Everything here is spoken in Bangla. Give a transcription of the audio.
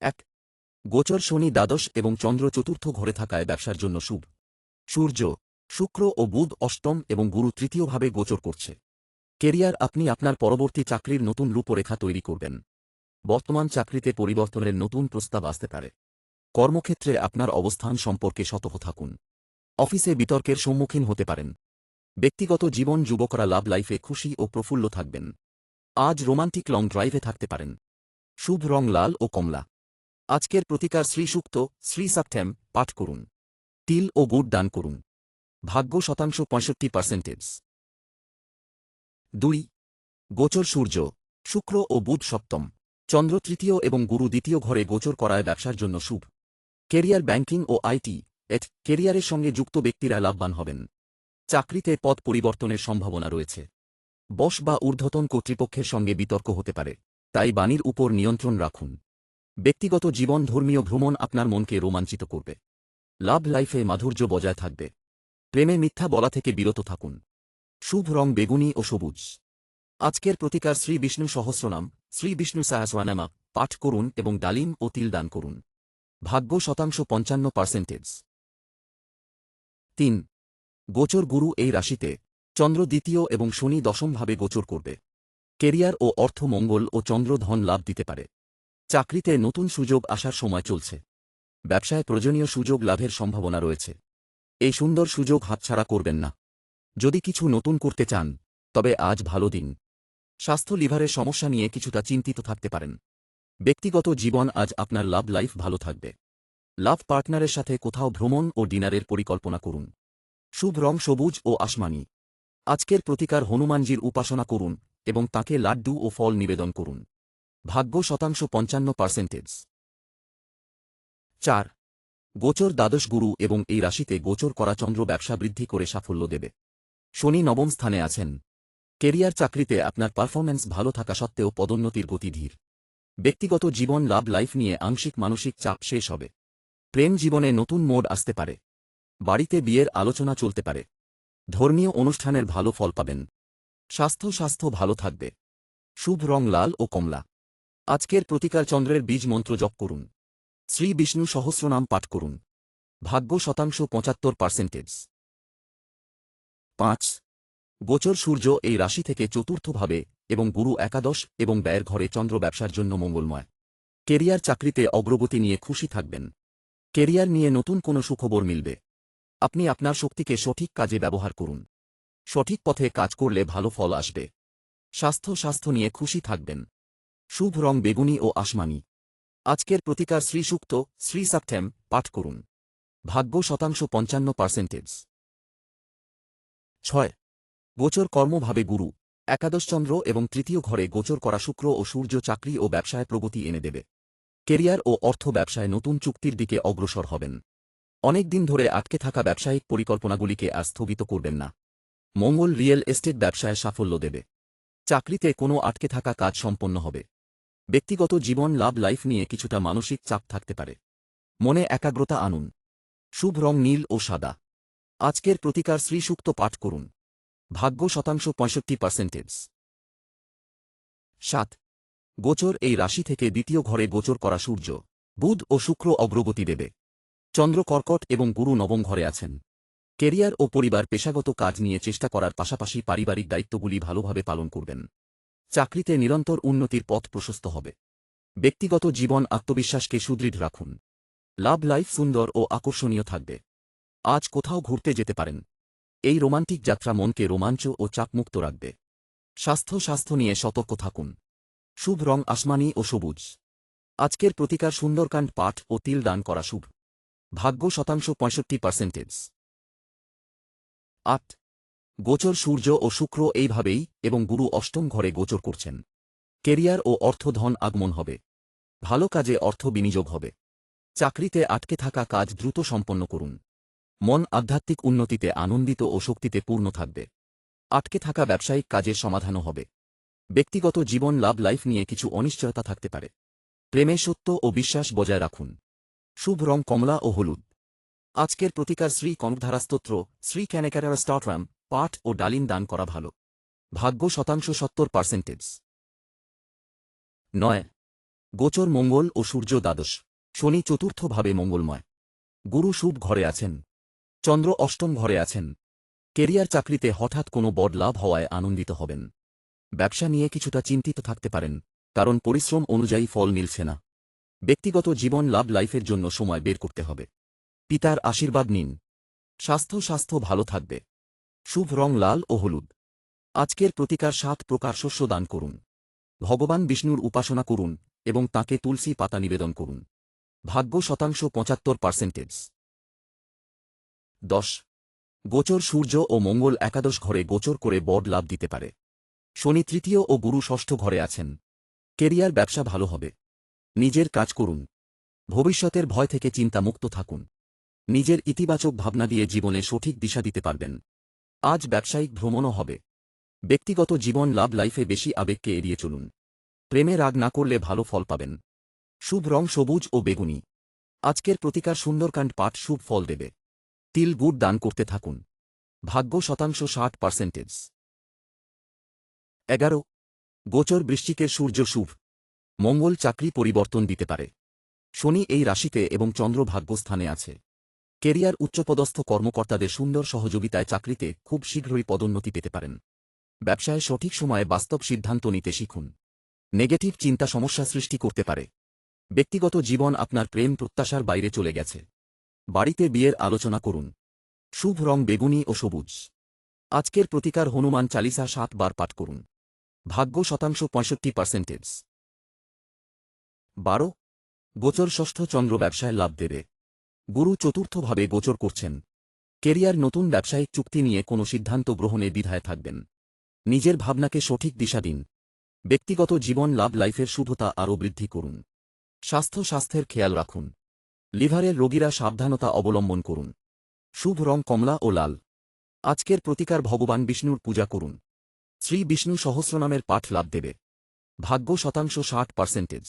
এক, গোচর শনি দ্বাদশ এবং চন্দ্র চতুর্থ ঘরে থাকায় ব্যবসার জন্য শুভ। সূর্য, শুক্র ও বুধ অষ্টম এবং গুরু তৃতীয়ভাবে গোচর করছে। কেরিয়ার, আপনি আপনার পরবর্তী চাকরির নতুন রূপরেখা তৈরি করবেন। বর্তমান চাকরিতে পরিবর্তনের নতুন প্রস্তাব আসতে পারে। কর্মক্ষেত্রে আপনার অবস্থান সম্পর্কে সতর্ক থাকুন। অফিসে বিতর্কের সম্মুখীন হতে পারেন। ব্যক্তিগত জীবন, যুবকরা লাভ লাইফে খুশি ও প্রফুল্ল থাকবেন। আজ রোমান্টিক লং ড্রাইভে থাকতে পারেন। শুভ রং লাল ও কমলা। আজকের প্রতিকার শ্রী সূক্ত, শ্রী সাপ্টেম পাঠ করুন। তিল ও গুড় দান করুন। ভাগ্য শতাংশ 65%। 2, গোচর সূর্য, শুক্র ও বুধ সপ্তম, চন্দ্র তৃতীয় এবং গুরু দ্বিতীয় ঘরে গোচর করায় ব্যবসার জন্য শুভ। কেরিয়ার, ব্যাংকিং ও আইটি কেরিয়ারের সঙ্গে যুক্ত ব্যক্তিরা লাভবান হবেন। চাকরিতে পদ পরিবর্তনের সম্ভাবনা রয়েছে। বস বা ঊর্ধ্বতন কর্তৃপক্ষের সঙ্গে বিতর্ক হতে পারে, তাই বাণীর উপর নিয়ন্ত্রণ রাখুন। ব্যক্তিগত জীবন, ধর্মীয় ভ্রমণ আপনার মনকে রোমাঞ্চিত করবে। লাভ লাইফে মাধুর্য বজায় থাকবে। প্রেমে মিথ্যা বলা থেকে বিরত থাকুন। শুভ রং বেগুনি ও সবুজ। আজকের প্রতিকার শ্রী বিষ্ণু সহস্রনাম, শ্রী বিষ্ণু সহস্রনামা পাঠ করুন এবং ডালিম ও তিল দান করুন। ভাগ্য শতাংশ 55%। 3, গোচর গুরু এই রাশিতে, চন্দ্র দ্বিতীয় এবং শনি দশমভাবে গোচর করবে। কেরিয়ার ও অর্থ মঙ্গল ও চন্দ্র ধন লাভ দিতে পারে। চাকরিতে নতুন সুযোগ আসার সময় চলছে। ব্যবসায় প্রয়োজনীয় সুযোগ লাভের সম্ভাবনা রয়েছে। এই সুন্দর সুযোগ হাতছাড়া করবেন না। যদি কিছু নতুন করতে চান, তবে আজ ভালো দিন। স্বাস্থ্য, লিভারের সমস্যা নিয়ে কিছুটা চিন্তিত থাকতে পারেন। ব্যক্তিগত জীবন, আজ আপনার লাভ লাইফ ভালো থাকবে। লাভ পার্টনারের সাথে কোথাও ভ্রমণ ও ডিনারের পরিকল্পনা করুন। শুভ রং সবুজ ও আসমানি। আজকের প্রতিকার হনুমানজির উপাসনা করুন এবং তাকে লাড্ডু ও ফল নিবেদন করুন। ভাগ্য শতাংশ 55%। 4, গোচর দ্বাদশ গুরু এবং এই রাশিতে গোচর করা চন্দ্র ব্যবসা বৃদ্ধি করে সাফল্য দেবে। শনি নবম স্থানে আছেন। কেরিয়ার, চাকরিতে আপনার পারফরম্যান্স ভালো থাকা সত্ত্বেও পদোন্নতির গতি ধীর। ব্যক্তিগত জীবন, লাভ লাইফ নিয়ে আংশিক মানসিক চাপ শেষ হবে। প্রেম জীবনে নতুন মোড় আসতে পারে। বাড়িতে বিয়ের আলোচনা চলতে পারে। ধর্মীয় অনুষ্ঠানের ভালো ফল পাবেন। স্বাস্থ্য ভালো থাকবে। শুভ রং লাল ও কমলা। আজকের প্রতিকার চন্দ্রের বীজ মন্ত্র জপ করুন। শ্রী বিষ্ণু সহস্রনাম পাঠ করুন। ভাগ্য শতাংশ 75%। 5, গোচর সূর্য এই রাশি থেকে চতুর্থভাবে এবং গুরু একাদশ এবং ব্যয়ের ঘরে, চন্দ্র ব্যবসার জন্য মঙ্গলময়। কেরিয়ার, চাকরিতে অগ্রগতি নিয়ে খুশি থাকবেন। কেরিয়ার নিয়ে নতুন কোনো সুখবর মিলবে। আপনি আপনার শক্তিকে সঠিক কাজে ব্যবহার করুন। সঠিক পথে কাজ করলে ভালো ফল আসবে। স্বাস্থ্য নিয়ে খুশি থাকবেন। শুভ রং বেগুনি ও আসমানি। আজকের প্রতিকার শ্রী সূক্ত, শ্রী সাপ্টেম পাঠ করুন। ভাগ্য শতাংশ 55%। 6, গোচর কর্মভাবে গুরু, একাদশ চন্দ্র এবং তৃতীয় ঘরে গোচর করা শুক্র ও সূর্য চাকরি ও ব্যবসায় প্রগতি এনে দেবে। কেরিয়ার ও অর্থ ব্যবসায় নতুন চুক্তির দিকে অগ্রসর হবেন। অনেক দিন ধরে আটকে থাকা ব্যবসায়িক পরিকল্পনাগুলিকে আর স্থগিত করবেন না। মঙ্গল রিয়েল এস্টেট ব্যবসায় সাফল্য দেবে। চাকরিতে কোনো আটকে থাকা কাজ সম্পন্ন হবে। ব্যক্তিগত জীবন, লাভ লাইফ নিয়ে কিছুটা মানসিক চাপ থাকতে পারে। মনে একাগ্রতা আনুন। শুভ রং নীল ও সাদা। আজকের প্রতিকার শ্রী সূক্ত পাঠ করুন। ভাগ্য শতাংশ 65%। 7, গোচর এই রাশি থেকে দ্বিতীয় ঘরে গোচর করা সূর্য, বুধ ও শুক্র অগ্রগতি দেবে। চন্দ্র কর্কট এবং গুরু নবম ঘরে আছেন। কেরিয়ার ও পরিবার, পেশাগত কাজ নিয়ে চেষ্টা করার পাশাপাশি পারিবারিক দায়িত্বগুলি ভালোভাবে পালন করবেন। চাকরিতে নিরন্তর উন্নতির পথ প্রশস্ত হবে। ব্যক্তিগত জীবন, আত্মবিশ্বাসকে সুদৃঢ় রাখুন। লাভ লাইফ সুন্দর ও আকর্ষণীয় থাকবে। আজ কোথাও ঘুরতে যেতে পারেন। এই রোমান্টিক যাত্রা মনকে রোমাঞ্চ ও চাপমুক্ত রাখবে। স্বাস্থ্য নিয়ে সতর্ক থাকুন। শুভ রং আসমানি ও সবুজ। আজকের প্রতিকার সুন্দরকাণ্ড পাঠ ও তিল দান করা শুভ। ভাগ্য শতাংশ 65%। 8, গোচর সূর্য ও শুক্র এইভাবেই এবং গুরু অষ্টম ঘরে গোচর করছেন। কেরিয়ার ও অর্থ ধন আগমন হবে। ভালো কাজে অর্থ বিনিয়োগ হবে। চাকরিতে আটকে থাকা কাজ দ্রুত সম্পন্ন করুন। মন আধ্যাত্মিক উন্নতিতে আনন্দিত ও শক্তিতে পূর্ণ থাকবে। আটকে থাকা ব্যবসায়িক কাজের সমাধানও হবে। ব্যক্তিগত জীবন, লাভ লাইফ নিয়ে কিছু অনিশ্চয়তা থাকতে পারে। প্রেমে সত্য ও বিশ্বাস বজায় রাখুন। শুভ রং কমলা ও হলুদ। আজকের প্রতিকার শ্রী কনকধারা স্তোত্র, শ্রী ক্যানেকারা স্ট্রাম পাঠ ও ডালিম দান করা ভালো। ভাগ্য শতাংশ 70%। 9, গোচর মঙ্গল ও সূর্য দ্বাদশ, শনি চতুর্থভাবে মঙ্গলময়। গুরু শুভ ঘরে আছেন, চন্দ্র অষ্টম ঘরে আছেন। কেরিয়ার চাকরিতে হঠাৎ কোনো বড় লাভ হওয়ায় আনন্দিত হবেন। ব্যবসা নিয়ে কিছুটা চিন্তিত থাকতে পারেন, কারণ পরিশ্রম অনুযায়ী ফল মিলছে না। ব্যক্তিগত জীবন লাভ লাইফের জন্য সময় বের করতে হবে। পিতার আশীর্বাদ নিন। স্বাস্থ্য ভালো থাকবে। শুভ রং লাল ও হলুদ। আজকের প্রতিকার 7 প্রকার শস্য দান করুন। ভগবান বিষ্ণুর উপাসনা করুন এবং তাঁকে তুলসী পাতা নিবেদন করুন। ভাগ্য শতাংশ 75%। 10। গোচর সূর্য ও মঙ্গল একাদশ ঘরে গোচর করে বড় লাভ দিতে পারে। শনি তৃতীয় ও গুরু ষষ্ঠ ঘরে আছেন। কেরিয়ার ব্যবসা ভালো হবে। নিজের কাজ করুন। ভবিষ্যতের ভয় থেকে চিন্তামুক্ত থাকুন। নিজের ইতিবাচক ভাবনা দিয়ে জীবনে সঠিক দিশা দিতে পারবেন। আজ ব্যবসায়িক ভ্রমণও হবে। ব্যক্তিগত জীবন লাভ লাইফে বেশি আবেগকে এড়িয়ে চলুন। প্রেমে রাগ না করলে ভালো ফল পাবেন। শুভ রং সবুজ ও বেগুনি। আজকের প্রতিকার সুন্দরকাণ্ড পাঠ শুভ ফল দেবে। তিল গুড় দান করতে থাকুন। ভাগ্য শতাংশ 60%। 11। গোচর বৃশ্চিকের সূর্য শুভ। মঙ্গল চাকরি পরিবর্তন দিতে পারে। শনি এই রাশিতে এবং চন্দ্র ভাগ্যস্থানে আছে। কেরিয়ার উচ্চপদস্থ কর্মকর্তাদের সুন্দর সহযোগিতায় চাকরিতে খুব শীঘ্রই পদোন্নতি পেতে পারেন। ব্যবসায় সঠিক সময়ে বাস্তব সিদ্ধান্ত নিতে শিখুন। নেগেটিভ চিন্তা সমস্যা সৃষ্টি করতে পারে। ব্যক্তিগত জীবন আপনার প্রেম প্রত্যাশার বাইরে চলে গেছে। বাড়িতে বিয়ের আলোচনা করুন। শুভ রং বেগুনি ও সবুজ। আজকের প্রতিকার হনুমান চালিসা 7 বার পাঠ করুন। ভাগ্য শতাংশ 65%। 12। গোচর ষষ্ঠ চন্দ্র ব্যবসায় লাভ দেবে। গুরু চতুর্থভাবে গোচর করছেন। কেরিয়ার নতুন ব্যবসায়িক চুক্তি নিয়ে কোনো সিদ্ধান্ত গ্রহণে দ্বিধায় থাকবেন। নিজের ভাবনাকে সঠিক দিশা দিন। ব্যক্তিগত জীবন লাভ লাইফের শুভতা আরও বৃদ্ধি করুন। স্বাস্থ্যের খেয়াল রাখুন। লিভারের রোগীরা সাবধানতা অবলম্বন করুন। শুভ রং কমলা ও লাল। আজকের প্রতিকার ভগবান বিষ্ণুর পূজা করুন। শ্রী বিষ্ণু সহস্রনামের পাঠ লাভ দেবে। ভাগ্য শতাংশ 60%।